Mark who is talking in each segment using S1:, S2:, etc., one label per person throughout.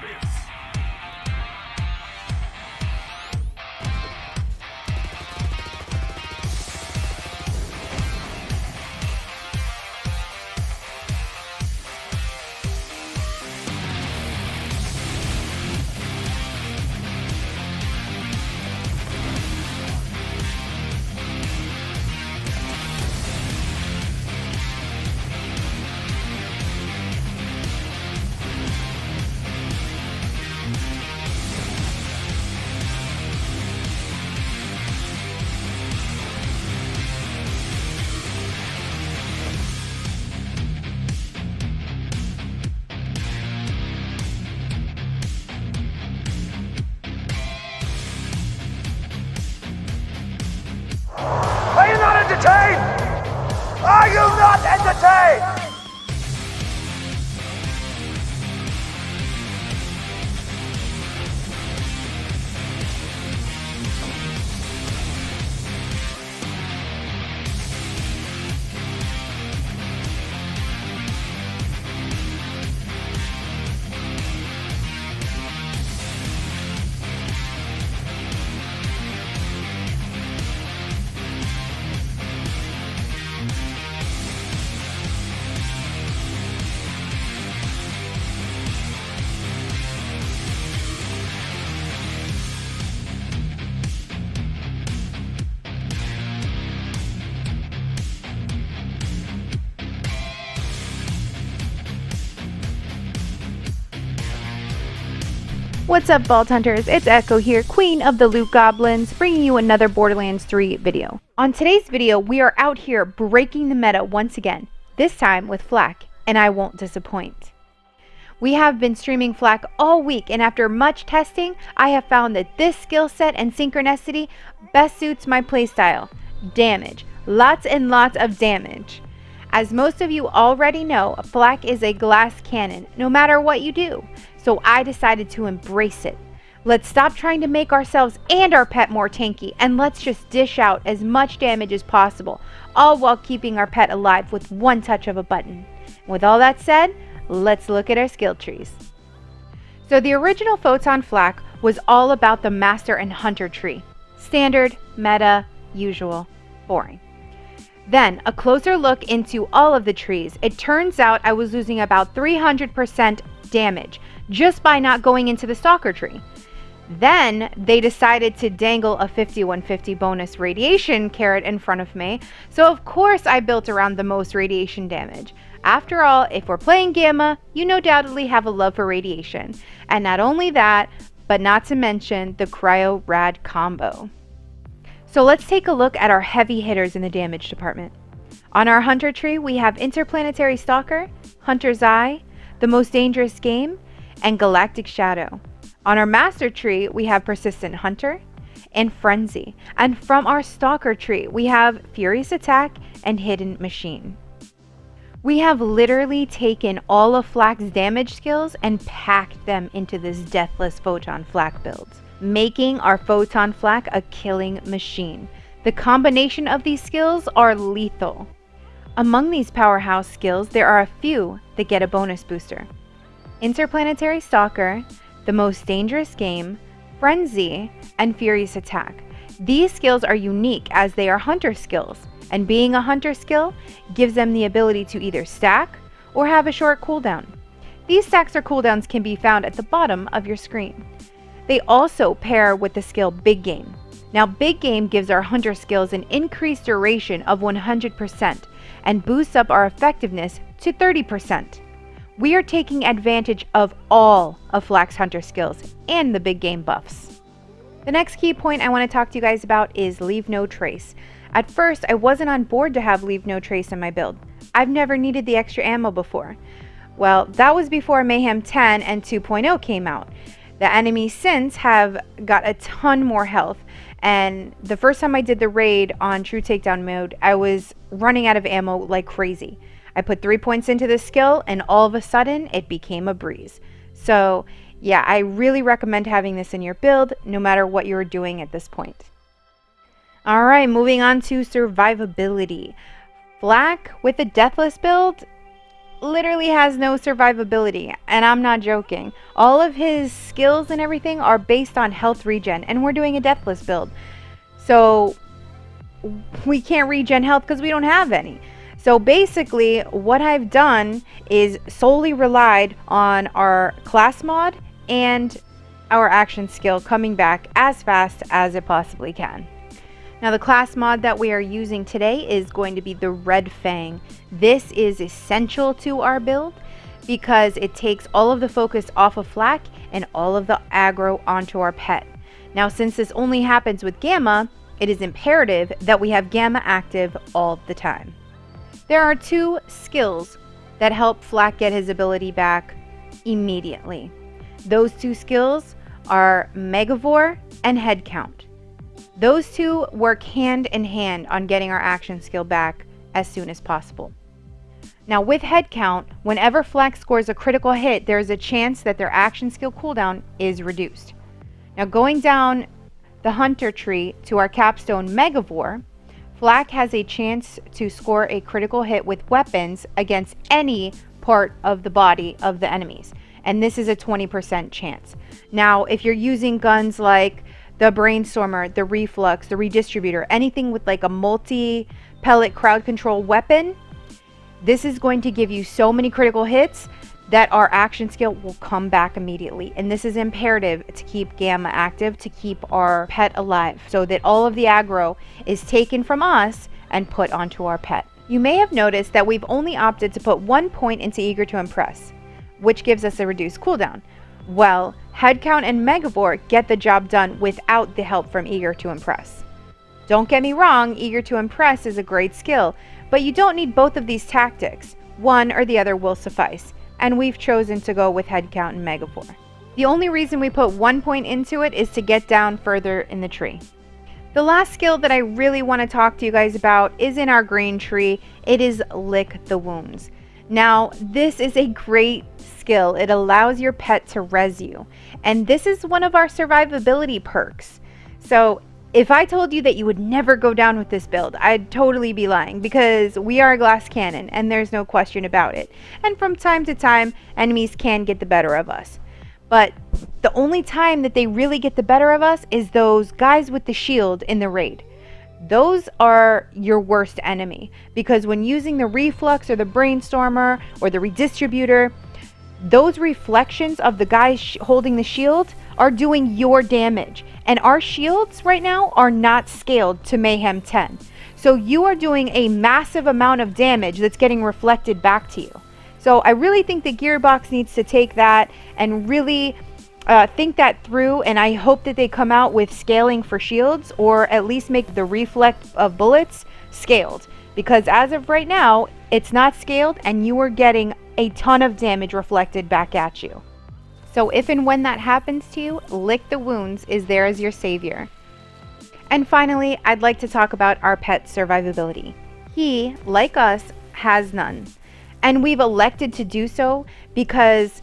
S1: Deathless. Are you not entertained? Are you not entertained?
S2: What's up, Vault Hunters? It's Echo here, Queen of the Loot Goblins, bringing you another Borderlands 3 video. On today's video, we are out here breaking the meta once again, this time with Flak, and I won't disappoint. We have been streaming Flak all week, and after much testing, I have found that this skill set and synchronicity best suits my playstyle. Damage. Lots and lots of damage. As most of you already know, Flak is a glass cannon, no matter what you do. So I decided to embrace it. Let's stop trying to make ourselves and our pet more tanky, and let's just dish out as much damage as possible, all while keeping our pet alive with one touch of a button. With all that said, let's look at our skill trees. So the original Photon Flak was all about the Master and Hunter tree. Standard, meta, usual, boring. Then, a closer look into all of the trees. It turns out I was losing about 300% damage just by not going into the Stalker tree. Then, they decided to dangle a 5150 bonus radiation carrot in front of me, so of course I built around the most radiation damage. After all, if we're playing Gamma, you no doubtly have a love for radiation. And not only that, but not to mention the Cryo Rad combo. So let's take a look at our heavy hitters in the damage department. On our Hunter tree, we have Interplanetary Stalker, Hunter's Eye, The Most Dangerous Game, and Galactic Shadow. On our Master tree, we have Persistent Hunter and Frenzy. And from our Stalker tree, we have Furious Attack and Hidden Machine. We have literally taken all of Flak's damage skills and packed them into this Deathless Photon Flak build, making our Photon Flak a killing machine. The combination of these skills are lethal. Among these powerhouse skills, there are a few that get a bonus booster. Interplanetary Stalker, The Most Dangerous Game, Frenzy, and Furious Attack. These skills are unique as they are hunter skills, and being a hunter skill gives them the ability to either stack or have a short cooldown. These stacks or cooldowns can be found at the bottom of your screen. They also pair with the skill Big Game. Now, Big Game gives our hunter skills an increased duration of 100% and boosts up our effectiveness to 30%. We are taking advantage of all of Flak's hunter skills and the Big Game buffs. The next key point I want to talk to you guys about is Leave No Trace. At first, I wasn't on board to have Leave No Trace in my build. I've never needed the extra ammo before. Well, that was before Mayhem 10 and 2.0 came out. The enemies since have got a ton more health, and the first time I did the raid on True Takedown mode, I was running out of ammo like crazy. I put 3 points into this skill, and all of a sudden, it became a breeze. So, yeah, I really recommend having this in your build, no matter what you're doing at this point. Alright, moving on to survivability. Flak with the Deathless build, literally has no survivability, and I'm not joking. All of his skills and everything are based on health regen, and we're doing a Deathless build. So we can't regen health because we don't have any. So basically what I've done is solely relied on our class mod and our action skill coming back as fast as it possibly can. Now the class mod that we are using today is going to be the Red Fang. This is essential to our build because it takes all of the focus off of Flak and all of the aggro onto our pet. Now since this only happens with Gamma, it is imperative that we have Gamma active all the time. There are two skills that help Flak get his ability back immediately. Those two skills are Megavore and Head Count. Those two work hand in hand on getting our action skill back as soon as possible. Now with Head Count, whenever Flak scores a critical hit, there is a chance that their action skill cooldown is reduced. Now going down the Hunter tree to our capstone Megavore, Flak has a chance to score a critical hit with weapons against any part of the body of the enemies. And this is a 20% chance. Now, if you're using guns like the Brainstormer, the Reflux, the Redistributor, anything with like a multi-pellet crowd control weapon, this is going to give you so many critical hits that our action skill will come back immediately. And this is imperative to keep Gamma active, to keep our pet alive, so that all of the aggro is taken from us and put onto our pet. You may have noticed that we've only opted to put 1 point into Eager to Impress, which gives us a reduced cooldown. Well, Head Count and Megavore get the job done without the help from Eager to Impress. Don't get me wrong, Eager to Impress is a great skill, but you don't need both of these tactics. One or the other will suffice. And we've chosen to go with Head Count and Megavore. The only reason we put 1 point into it is to get down further in the tree. The last skill that I really want to talk to you guys about is in our green tree. It is Lick the Wounds. Now, this is a great skill. It allows your pet to res you. And this is one of our survivability perks. So if I told you that you would never go down with this build, I'd totally be lying, because we are a glass cannon and there's no question about it. And from time to time, enemies can get the better of us. But the only time that they really get the better of us is those guys with the shield in the raid. Those are your worst enemy, because when using the Reflux or the Brainstormer or the Redistributor, those reflections of the guys holding the shield are doing your damage. And our shields right now are not scaled to Mayhem 10. So you are doing a massive amount of damage that's getting reflected back to you. So I really think the Gearbox needs to take that and really think that through. And I hope that they come out with scaling for shields, or at least make the reflect of bullets scaled. Because as of right now, it's not scaled and you are getting a ton of damage reflected back at you. So if and when that happens to you, Lick the Wounds is there as your savior. And finally, I'd like to talk about our pet's survivability. He, like us, has none. And we've elected to do so because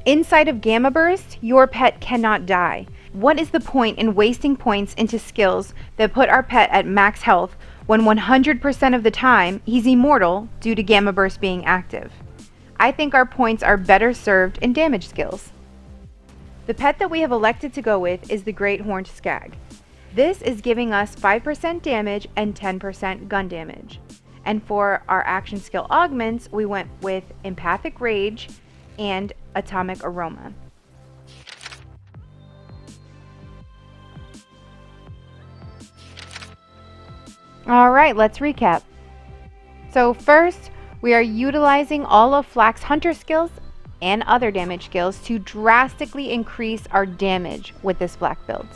S2: inside of Gamma Burst, your pet cannot die. What is the point in wasting points into skills that put our pet at max health when 100% of the time he's immortal due to Gamma Burst being active? I think our points are better served in damage skills. The pet that we have elected to go with is the Great Horned Skag. This is giving us 5% damage and 10% gun damage. And for our action skill augments, we went with Empathic Rage and Atomic Aroma. Alright, let's recap. So first, we are utilizing all of Flak's Hunter skills and other damage skills to drastically increase our damage with this Flak build.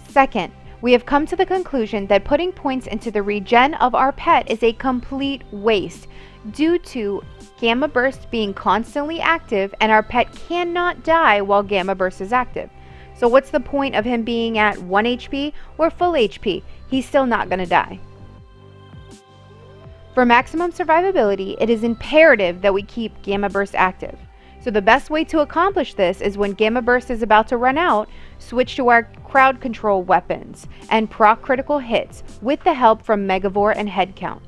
S2: Second, we have come to the conclusion that putting points into the regen of our pet is a complete waste due to Gamma Burst being constantly active and our pet cannot die while Gamma Burst is active. So what's the point of him being at 1 HP or full HP? He's still not going to die. For maximum survivability, it is imperative that we keep Gamma Burst active. So the best way to accomplish this is when Gamma Burst is about to run out, switch to our crowd control weapons and proc critical hits with the help from Megavore and Head Count.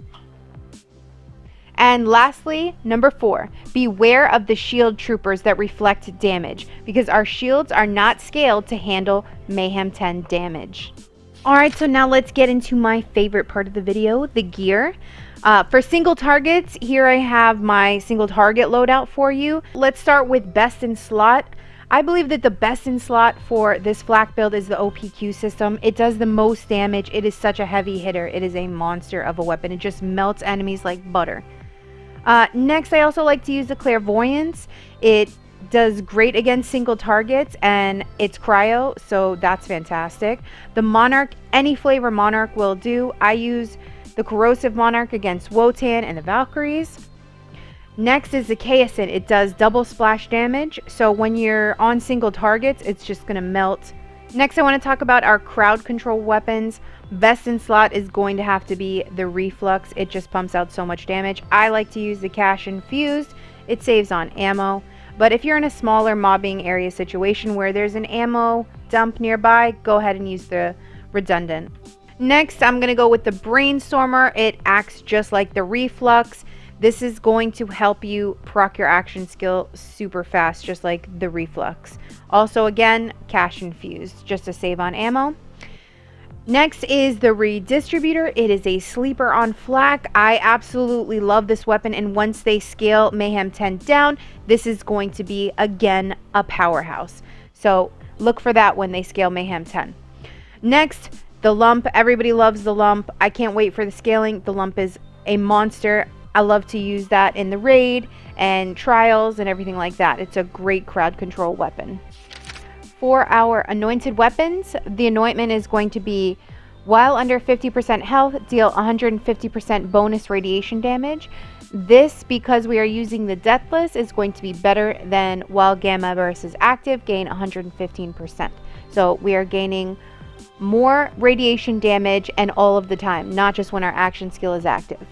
S2: And lastly, number 4, beware of the shield troopers that reflect damage, because our shields are not scaled to handle Mayhem 10 damage. Alright, so now let's get into my favorite part of the video, the gear. For single targets, here I have my single target loadout for you. Let's start with best in slot. I believe that the best in slot for this Flak build is the OPQ system. It does the most damage. It is such a heavy hitter. It is a monster of a weapon. It just melts enemies like butter. Next, I also like to use the Clairvoyance. It does great against single targets, and it's cryo, so that's fantastic. The Monarch, any flavor Monarch will do. I use the Corrosive Monarch against Wotan and the Valkyries. Next is the Kaosin. It does double splash damage, so when you're on single targets, it's just going to melt. Next, I want to talk about our crowd control weapons. Best in slot is going to have to be the Reflux. It just pumps out so much damage. I like to use the Cash Infused. It saves on ammo. But if you're in a smaller mobbing area situation where there's an ammo dump nearby, go ahead and use the Redundant. Next, I'm going to go with the Brainstormer. It acts just like the Reflux. This is going to help you proc your action skill super fast, just like the Reflux. Also, again, Cash Infused, just to save on ammo. Next is the Redistributor. It is a sleeper on Flak. I absolutely love this weapon, and once they scale Mayhem 10 down, this is going to be, again, a powerhouse. So look for that when they scale Mayhem 10. Next, the Lump. Everybody loves the Lump. I can't wait for the scaling. The Lump is a monster. I love to use that in the raid and trials and everything like that. It's a great crowd control weapon. For our anointed weapons, the anointment is going to be while under 50% health, deal 150% bonus radiation damage. This, because we are using the Deathless, is going to be better than while gamma burst is active, gain 115%. So we are gaining more radiation damage and all of the time, not just when our action skill is active.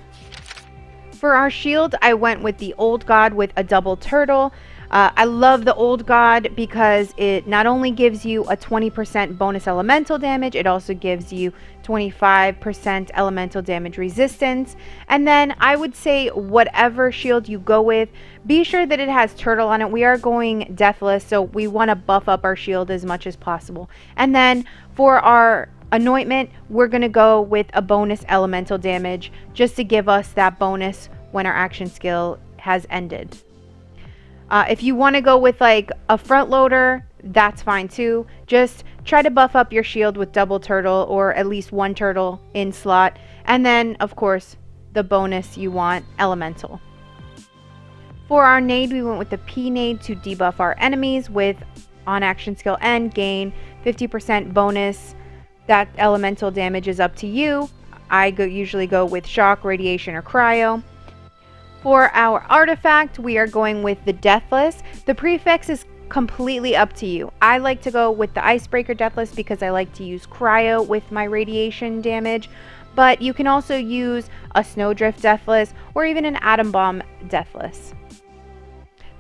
S2: For our shield, I went with the Old God with a double turtle. I love the Old God because it not only gives you a 20% bonus elemental damage, it also gives you 25% elemental damage resistance. And then I would say whatever shield you go with, be sure that it has turtle on it. We are going Deathless, so we want to buff up our shield as much as possible. And then for our anointment, we're going to go with a bonus elemental damage just to give us that bonus when our action skill has ended. If you want to go with like a front loader, that's fine too. Just try to buff up your shield with double turtle or at least one turtle in slot. And then, of course, the bonus you want, elemental. For our nade, we went with the P nade to debuff our enemies with on action skill end, gain 50% bonus. That elemental damage is up to you. I usually go with shock, radiation, or cryo. For our artifact, we are going with the Deathless. The prefix is completely up to you. I like to go with the Icebreaker Deathless because I like to use cryo with my radiation damage. But you can also use a Snowdrift Deathless or even an Atom Bomb Deathless.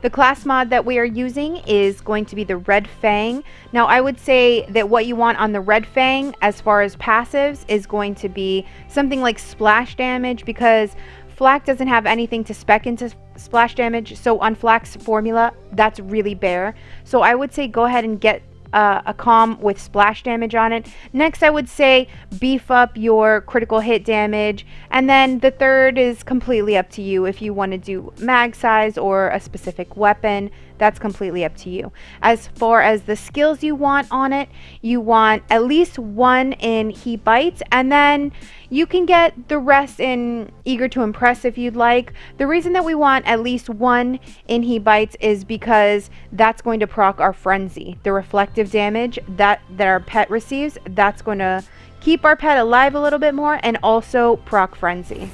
S2: The class mod that we are using is going to be the Red Fang. Now, I would say that what you want on the Red Fang as far as passives is going to be something like splash damage, because Flak doesn't have anything to spec into splash damage. So on Flak's formula, that's really bare. So I would say go ahead and get a comm with splash damage on it. Next, I would say beef up your critical hit damage, and then the third is completely up to you. If you want to do mag size or a specific weapon, that's completely up to you. As far as the skills you want on it, you want at least one in Heat Bites, and then you can get the rest in Eager to Impress if you'd like. The reason that we want at least one in Heat Bites is because that's going to proc our Frenzy. The reflective damage that our pet receives, that's going to keep our pet alive a little bit more and also proc Frenzy.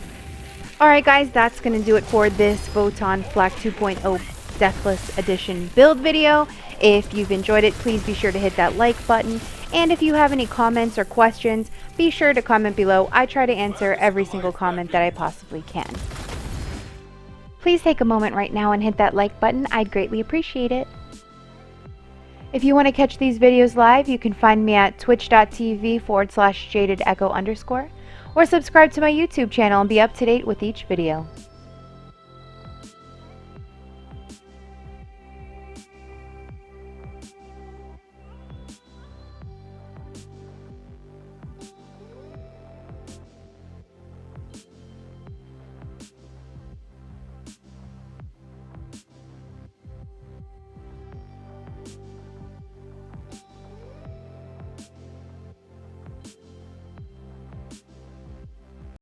S2: Alright guys, that's going to do it for this Photon Flak 2.0 Deathless Edition build video. If you've enjoyed it, please be sure to hit that like button. And if you have any comments or questions, be sure to comment below. I try to answer every single comment that I possibly can. Please take a moment right now and hit that like button. I'd greatly appreciate it. If you want to catch these videos live, you can find me at twitch.tv/JadedEcho_ or subscribe to my YouTube channel and be up to date with each video.